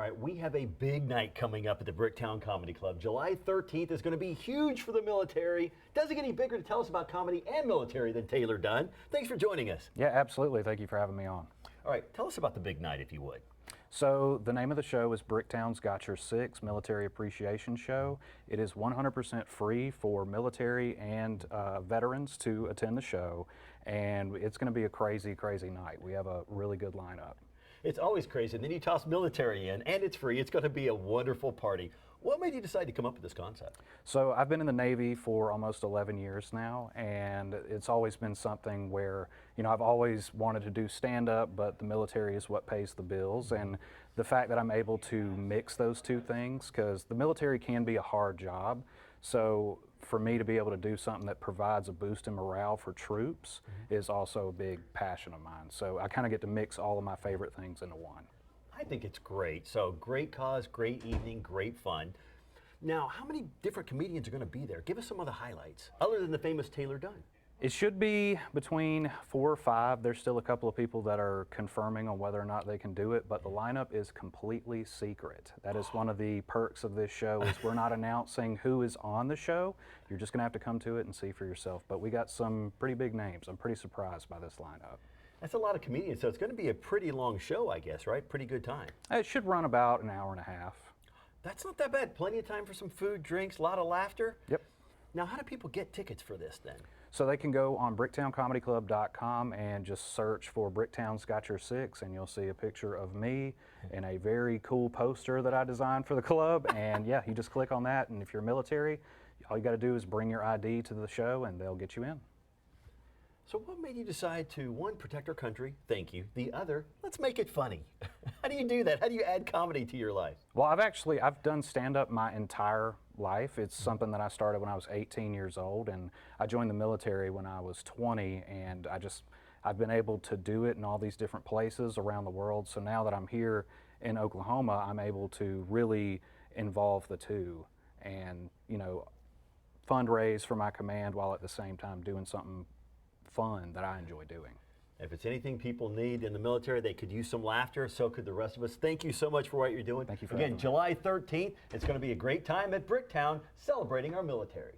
All right, we have a big night coming up at the Bricktown Comedy Club. July 13th is going to be huge for the military. Doesn't get any bigger to tell us about comedy and military than Taylor Dunn. Thanks for joining us. Yeah, absolutely. Thank you for having me on. All right, tell us about the big night, if you would. So the name of the show is Bricktown's Got Your Six Military Appreciation Show. It is 100% free for military and veterans to attend the show, and it's going to be a crazy, crazy night. We have a really good lineup. It's always crazy, and then you toss military in, and it's free. It's going to be a wonderful party. What made you decide to come up with this concept? So I've been in the Navy for almost 11 years now, and it's always been something where, you know, I've always wanted to do stand-up, but the military is what pays the bills. And the fact that I'm able to mix those two things, because the military can be a hard job, so for me to be able to do something that provides a boost in morale for troops is also a big passion of mine. So I kind of get to mix all of my favorite things into one. I think it's great. So great cause, great evening, great fun. Now, how many different comedians are going to be there? Give us some of the highlights, other than the famous Taylor Dunn. It should be between 4 or 5. There's still a couple of people that are confirming on whether or not they can do it, but the lineup is completely secret. That is one of the perks of this show is we're not announcing who is on the show. You're just going to have to come to it and see for yourself. But we got some pretty big names. I'm pretty surprised by this lineup. That's a lot of comedians, so it's going to be a pretty long show, I guess, right? Pretty good time. It should run about an hour and a half. That's not that bad. Plenty of time for some food, drinks, a lot of laughter. Yep. Now, how do people get tickets for this then? So they can go on BricktownComedyClub.com and just search for Bricktown's Got Your Six, and you'll see a picture of me and a very cool poster that I designed for the club. And yeah, you just click on that, and if you're military, all you got to do is bring your ID to the show, and they'll get you in. So what made you decide to, one, protect our country, thank you, the other, let's make it funny? How do you do that? How do you add comedy to your life? Well, I've done stand-up my entire life. It's something that I started when I was 18 years old, and I joined the military when I was 20, and I've been able to do it in all these different places around the world. So now that I'm here in Oklahoma, I'm able to really involve the two and, you know, fundraise for my command while at the same time doing something fun that I enjoy doing. If it's anything people need in the military, they could use some laughter, so could the rest of us. Thank you so much for what you're doing. Thank you for Again, having me. July 13th, it's going to be a great time at Bricktown celebrating our military.